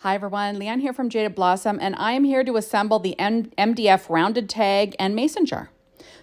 Hi everyone, Leanne here from Jaded Blossom, and I am here to assemble the MDF rounded tag and mason jar.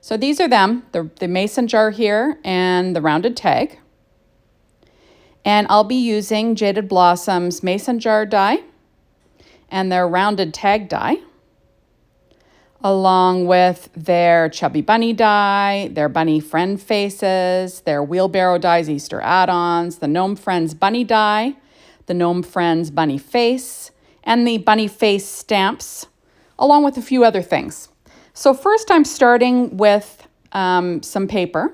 So these are them, the mason jar here and the rounded tag. And I'll be using Jaded Blossom's mason jar die and their rounded tag die, along with their Chubby Bunny die, their bunny friend faces, their Wheelbarrow dies, Easter Add Ons, the Gnome Friends Bunny die, the Gnome Friends Bunny Face, and the Bunny Face stamps, along with a few other things. So first I'm starting with some paper,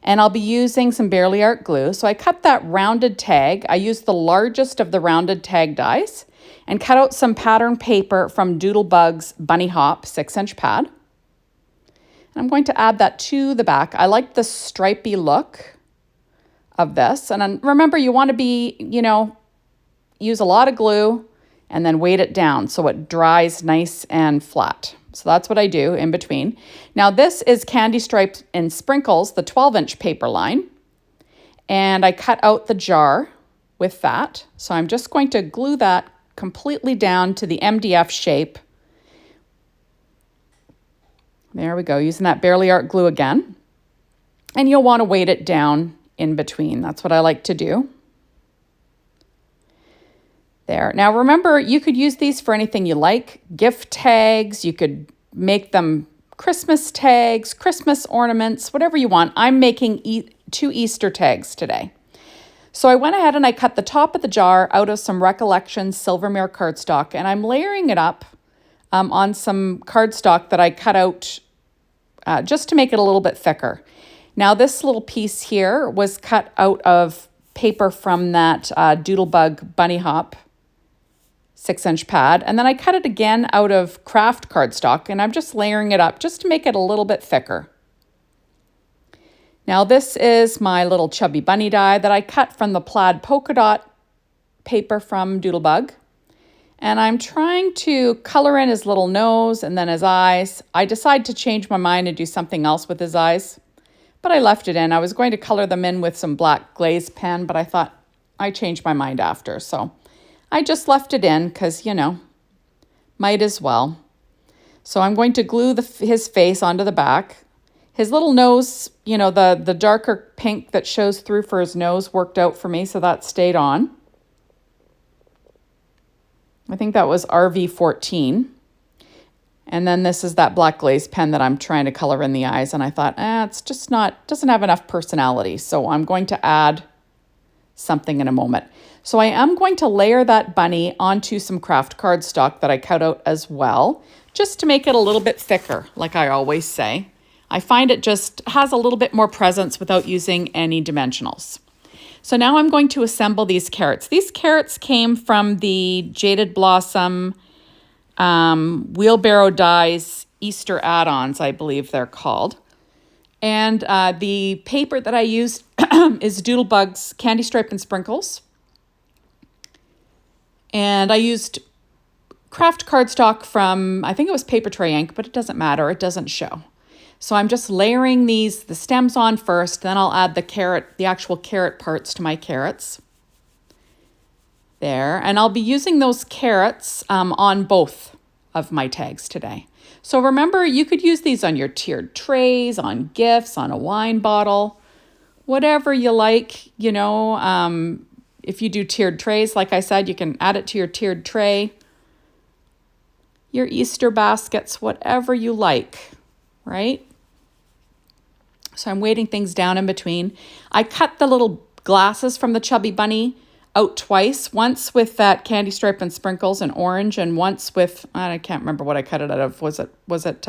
and I'll be using some Barely Art glue. So I cut that rounded tag. I used the largest of the rounded tag dies and cut out some pattern paper from Doodlebug-Bunny Hop 6-inch pad. And I'm going to add that to the back. I like the stripy look of this. And then remember, you want to be, use a lot of glue and then weight it down so it dries nice and flat. So that's what I do in between. Now this is Candy Stripes and Sprinkles, the 12-inch paper line. And I cut out the jar with that. So I'm just going to glue that completely down to the MDF shape. There we go, using that Barely Art glue again. And you'll want to weight it down in between. That's what I like to do. There. Now remember, you could use these for anything you like. Gift tags, you could make them Christmas tags, Christmas ornaments, whatever you want. I'm making 2 Easter tags today. So I went ahead and I cut the top of the jar out of some Recollections Silvermere cardstock, and I'm layering it up on some cardstock that I cut out just to make it a little bit thicker. Now this little piece here was cut out of paper from that Doodlebug-Bunny Hop 6-inch pad, and then I cut it again out of craft cardstock, and I'm just layering it up just to make it a little bit thicker. Now this is my little Chubby Bunny die that I cut from the Plaid polka dot paper from Doodlebug, and I'm trying to color in his little nose and then his eyes. I decided to change my mind and do something else with his eyes, but I left it in. I was going to color them in with some black glaze pen, but I thought I changed my mind after, so I just left it in because, might as well. So I'm going to glue his face onto the back. His little nose, the darker pink that shows through for his nose worked out for me, so that stayed on. I think that was RV14. And then this is that black glaze pen that I'm trying to color in the eyes, and I thought, it's just doesn't have enough personality, so I'm going to add something in a moment. So I am going to layer that bunny onto some craft cardstock that I cut out as well, just to make it a little bit thicker, like I always say. I find it just has a little bit more presence without using any dimensionals. So now I'm going to assemble these carrots. These carrots came from the Jaded Blossom Wheelbarrow dies Easter Add Ons, I believe they're called. And the paper that I used is Doodlebug's Candy Stripe and Sprinkles. And I used craft cardstock from, I think it was paper Trey Ink, but it doesn't matter, it doesn't show. So I'm just layering the stems on first, then I'll add the actual carrot parts to my carrots. There, and I'll be using those carrots on both of my tags today. So remember, you could use these on your tiered trays, on gifts, on a wine bottle, whatever you like, if you do tiered trays, like I said, you can add it to your tiered tray, your Easter baskets, whatever you like, right? So I'm weighting things down in between. I cut the little glasses from the Chubby Bunny out twice, once with that Candy Stripe and Sprinkles in orange, and once with, I can't remember what I cut it out of. Was it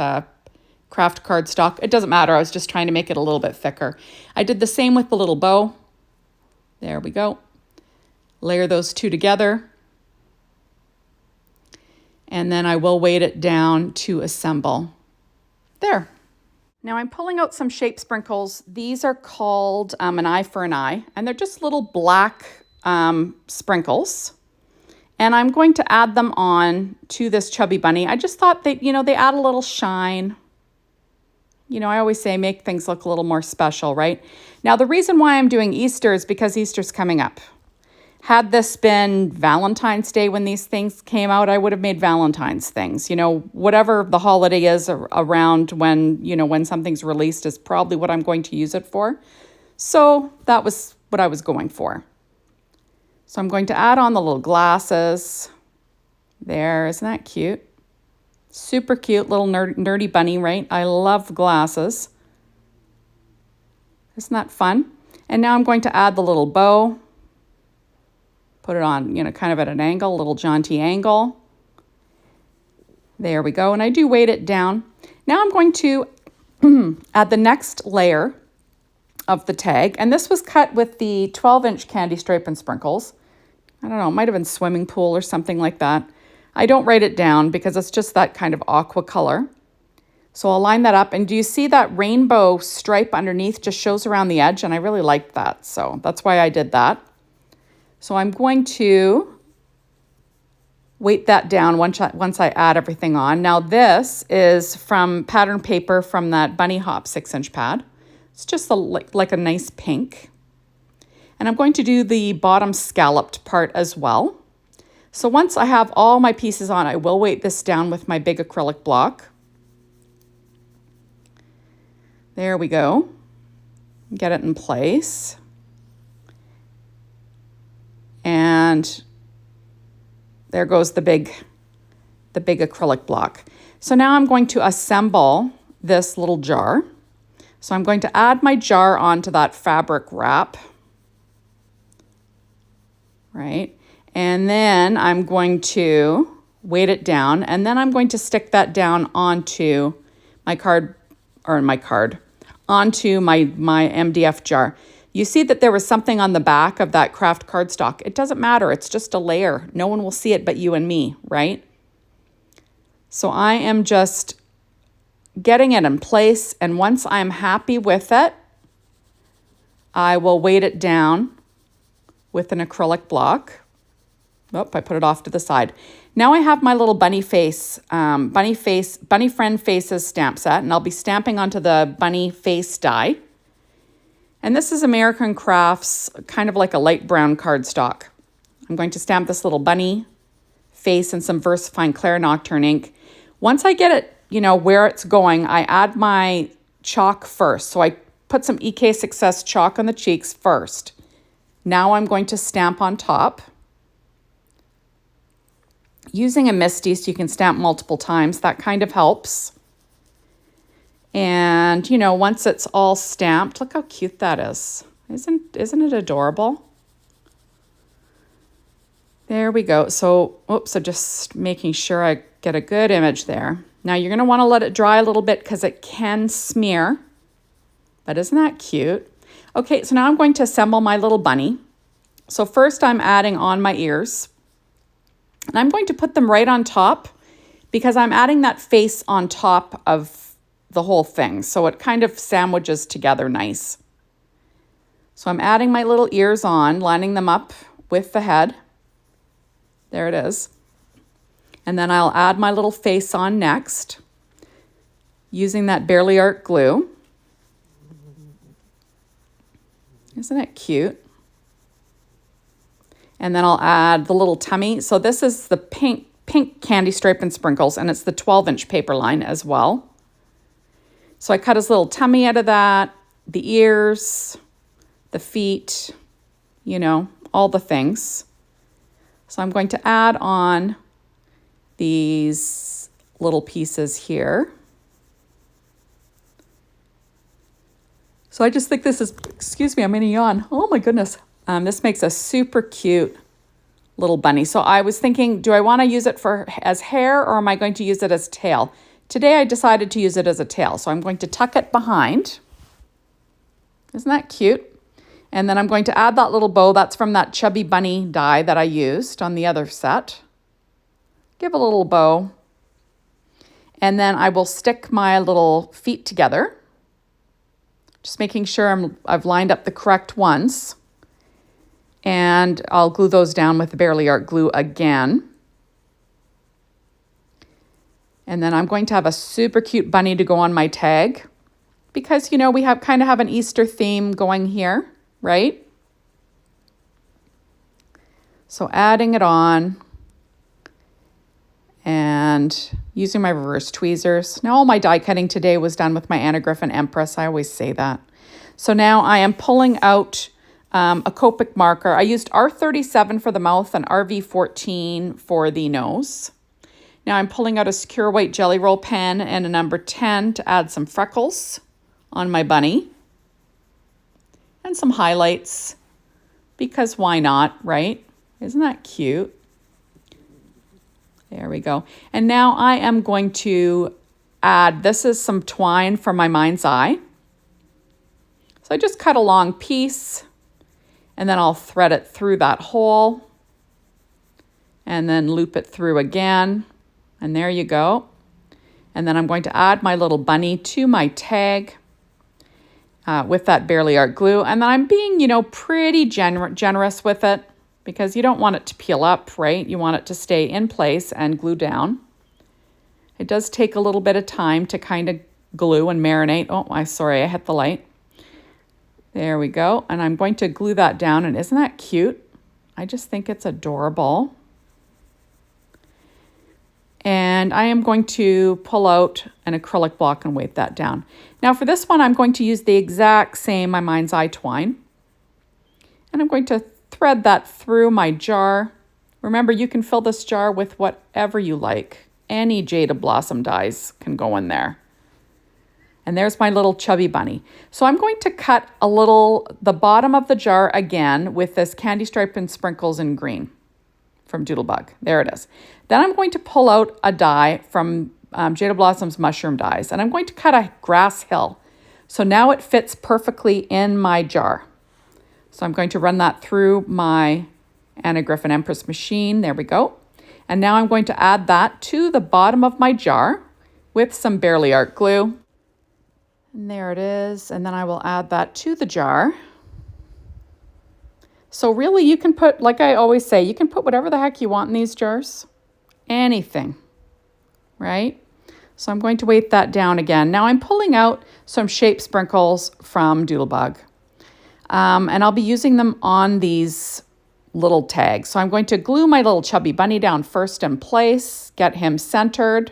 craft cardstock? It doesn't matter. I was just trying to make it a little bit thicker. I did the same with the little bow. There we go. Layer those two together. And then I will weight it down to assemble. There. Now I'm pulling out some shape sprinkles. These are called an eye for an eye, and they're just little black sprinkles. And I'm going to add them on to this Chubby Bunny. I just thought they add a little shine. I always say make things look a little more special, right? Now the reason why I'm doing Easter is because Easter's coming up. Had this been Valentine's Day when these things came out, I would have made Valentine's things. You know, whatever the holiday is around when, you know, when something's released is probably what I'm going to use it for. So that was what I was going for. So I'm going to add on the little glasses. There, isn't that cute? Super cute little nerdy bunny, right? I love glasses. Isn't that fun? And now I'm going to add the little bow. Put it on, you know, kind of at an angle, a little jaunty angle. There we go. And I do weight it down. Now I'm going to add the next layer of the tag. And this was cut with the 12-inch candy stripe and sprinkles. I don't know, it might have been swimming pool or something like that. I don't write it down because it's just that kind of aqua color. So I'll line that up. And do you see that rainbow stripe underneath just shows around the edge? And I really liked that. So that's why I did that. So I'm going to weight that down once I add everything on. Now this is from pattern paper from that Bunny Hop 6-inch pad. It's just like a nice pink. And I'm going to do the bottom scalloped part as well. So once I have all my pieces on, I will weight this down with my big acrylic block. There we go. Get it in place. And there goes the big acrylic block. So now I'm going to assemble this little jar. So I'm going to add my jar onto that fabric wrap. Right? And then I'm going to weight it down, and then I'm going to stick that down onto my onto my MDF jar. You see that there was something on the back of that craft cardstock. It doesn't matter. It's just a layer. No one will see it but you and me, right? So I am just getting it in place. And once I'm happy with it, I will weight it down with an acrylic block. Oh, I put it off to the side. Now I have my little bunny friend faces stamp set, and I'll be stamping onto the bunny face die. And this is American Crafts, kind of like a light brown cardstock. I'm going to stamp this little bunny face in some Versafine Clair Nocturne ink. Once I get it, you know, where it's going, I add my chalk first. So I put some EK Success chalk on the cheeks first. Now I'm going to stamp on top. Using a Misty so you can stamp multiple times, that kind of helps. And, you know, once it's all stamped, look how cute that is. Isn't it adorable? There we go. So, so just making sure I get a good image there. Now you're going to want to let it dry a little bit because it can smear. But isn't that cute? Okay, so now I'm going to assemble my little bunny. So first I'm adding on my ears. And I'm going to put them right on top because I'm adding that face on top of the whole thing. So it kind of sandwiches together nice. So I'm adding my little ears on, lining them up with the head. There it is. And then I'll add my little face on next using that Barely Art glue. Isn't it cute? And then I'll add the little tummy. So this is the pink candy stripe and sprinkles, and it's the 12-inch paper line as well. So I cut his little tummy out of that, the ears, the feet, you know, all the things. So I'm going to add on these little pieces here. So I just think this is, excuse me, I'm gonna yawn. Oh my goodness. This makes a super cute little bunny. So I was thinking, do I want to use it as hair or am I going to use it as tail? Today I decided to use it as a tail. So I'm going to tuck it behind. Isn't that cute? And then I'm going to add that little bow. That's from that Chubby Bunny die that I used on the other set. Give a little bow. And then I will stick my little feet together. Just making sure I've lined up the correct ones. And I'll glue those down with the Barely Art glue again. And then I'm going to have a super cute bunny to go on my tag because, you know, we kind of have an Easter theme going here, right? So adding it on and using my reverse tweezers. Now all my die cutting today was done with my Anagriff and Empress. I always say that. So now I am pulling out a Copic marker. I used R37 for the mouth and RV14 for the nose. Now I'm pulling out a Sakura white jelly roll pen and a number 10 to add some freckles on my bunny. And some highlights, because why not, right? Isn't that cute? There we go. And now I am going to add, this is some twine from my Mind's Eye. So I just cut a long piece and then I'll thread it through that hole and then loop it through again. And there you go. And then I'm going to add my little bunny to my tag with that Barely Art glue. And then I'm being, you know, pretty generous with it because you don't want it to peel up, right? You want it to stay in place and glue down. It does take a little bit of time to kind of glue and marinate. Oh, sorry, I hit the light. There we go. And I'm going to glue that down. And isn't that cute? I just think it's adorable. And I am going to pull out an acrylic block and weight that down. Now for this one, I'm going to use the exact same, my Mind's Eye twine. And I'm going to thread that through my jar. Remember, you can fill this jar with whatever you like. Any Jaded Blossom dies can go in there. And there's my little Chubby Bunny. So I'm going to cut the bottom of the jar again with this Candy Stripe and Sprinkles in green from Doodlebug. There it is. Then I'm going to pull out a die from Jaded Blossom's Mushroom Dies. And I'm going to cut a grass hill. So now it fits perfectly in my jar. So I'm going to run that through my Anagriff and Empress machine. There we go. And now I'm going to add that to the bottom of my jar with some Barely Art glue. And there it is. And then I will add that to the jar. So really you can put, like I always say, you can put whatever the heck you want in these jars. Anything, right? So I'm going to weight that down again. Now I'm pulling out some shape sprinkles from Doodlebug. And I'll be using them on these little tags. So I'm going to glue my little Chubby Bunny down first in place, get him centered.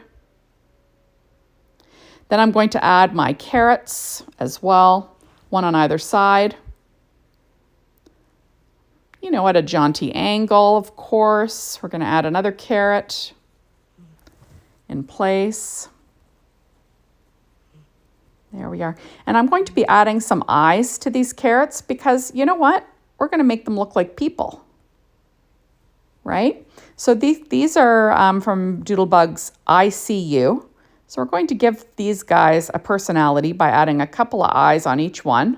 Then I'm going to add my carrots as well, one on either side. You know, at a jaunty angle, of course. We're going to add another carrot in place. There we are. And I'm going to be adding some eyes to these carrots because, you know what? We're going to make them look like people, right? So these are from Doodlebug's I See You. So we're going to give these guys a personality by adding a couple of eyes on each one.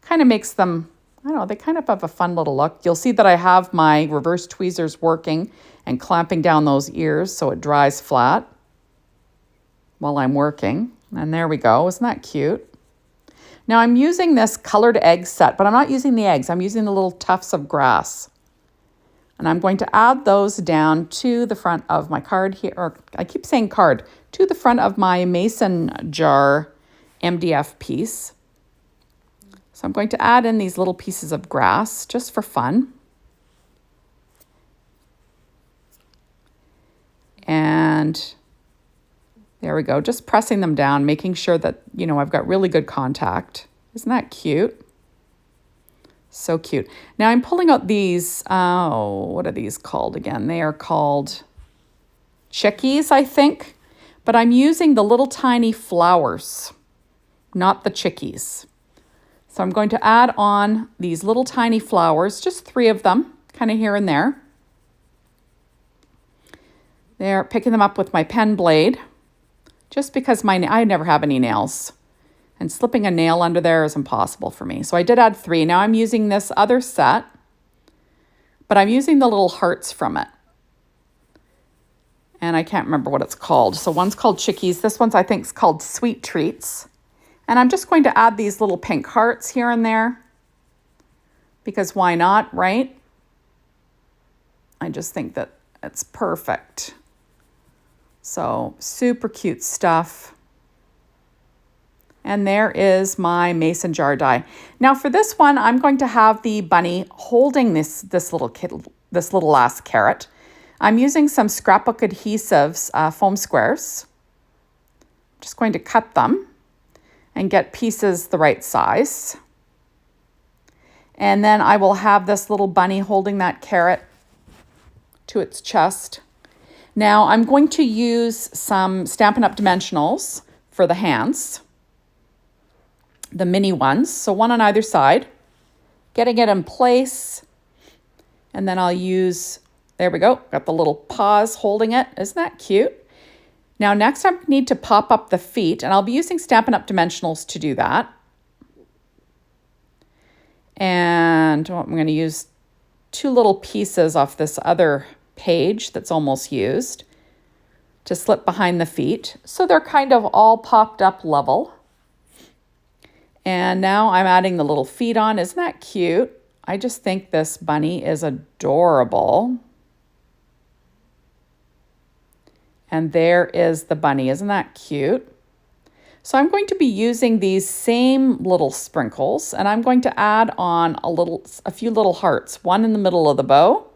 Kind of makes them, I don't know, they kind of have a fun little look. You'll see that I have my reverse tweezers working and clamping down those ears so it dries flat while I'm working. And there we go. Isn't that cute? Now I'm using this colored egg set, but I'm not using the eggs. I'm using the little tufts of grass. And I'm going to add those down to the front of my card here, or I keep saying card, to the front of my mason jar MDF piece. So I'm going to add in these little pieces of grass just for fun. And there we go, just pressing them down, making sure that, you know, I've got really good contact. Isn't that cute? So cute. Now I'm pulling out these, what are these called again? They are called Chickies, I think. But I'm using the little tiny flowers, not the Chickies. So I'm going to add on these little tiny flowers, just 3 of them, kind of here and there. There, picking them up with my pen blade, just because I never have any nails. And slipping a nail under there is impossible for me. So I did add 3. Now I'm using this other set, but I'm using the little hearts from it. And I can't remember what it's called. So one's called Chickies. This one's, I think, is called Sweet Treats. And I'm just going to add these little pink hearts here and there. Because why not, right? I just think that it's perfect. So super cute stuff. And there is my mason jar die. Now for this one, I'm going to have the bunny holding this little this little last carrot. I'm using some scrapbook adhesives, foam squares. I'm just going to cut them and get pieces the right size. And then I will have this little bunny holding that carrot to its chest. Now I'm going to use some Stampin' Up! Dimensionals for the hands, the mini ones, so one on either side, getting it in place. And then I'll use, there we go, got the little paws holding it. Isn't that cute? Now next I need to pop up the feet, and I'll be using Stampin' Up! Dimensionals to do that. And I'm going to use 2 little pieces off this other page that's almost used to slip behind the feet, so they're kind of all popped up level. And now I'm adding the little feet on. Isn't that cute? I just think this bunny is adorable. And there is the bunny. Isn't that cute? So I'm going to be using these same little sprinkles, and I'm going to add on a few little hearts, one in the middle of the bow,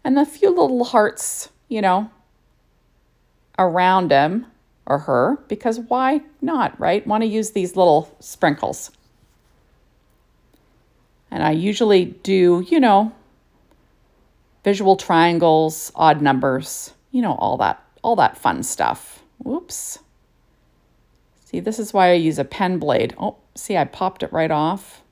and a few little hearts, you know, around him or her, because why not, right? Want to use these little sprinkles. And I usually do, you know, visual triangles, odd numbers, you know, all that fun stuff. Oops. See, this is why I use a pen blade. Oh, see, I popped it right off.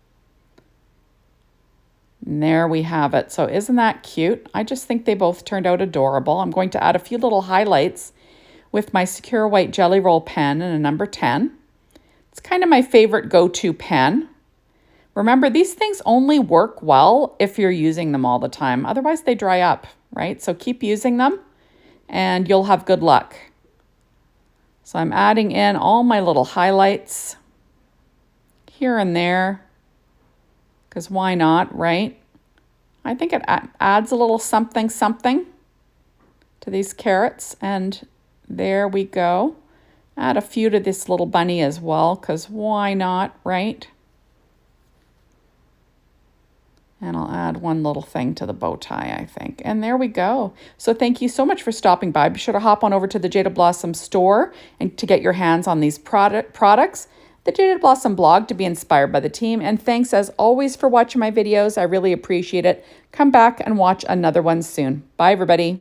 And there we have it. So isn't that cute? I just think they both turned out adorable. I'm going to add a few little highlights with my Sakura white jelly roll pen and a number 10. It's kind of my favorite go-to pen. Remember, these things only work well if you're using them all the time. Otherwise, they dry up, right? So keep using them and you'll have good luck. So I'm adding in all my little highlights here and there, because why not, right? I think it adds a little something to these carrots, and there we go. Add a few to this little bunny as well, because why not, right? And I'll add one little thing to the bow tie, I think. And there we go. So thank you so much for stopping by. Be sure to hop on over to the Jaded Blossom store and to get your hands on these products. The Jaded Blossom blog to be inspired by the team. And thanks as always for watching my videos. I really appreciate it. Come back and watch another one soon. Bye, everybody.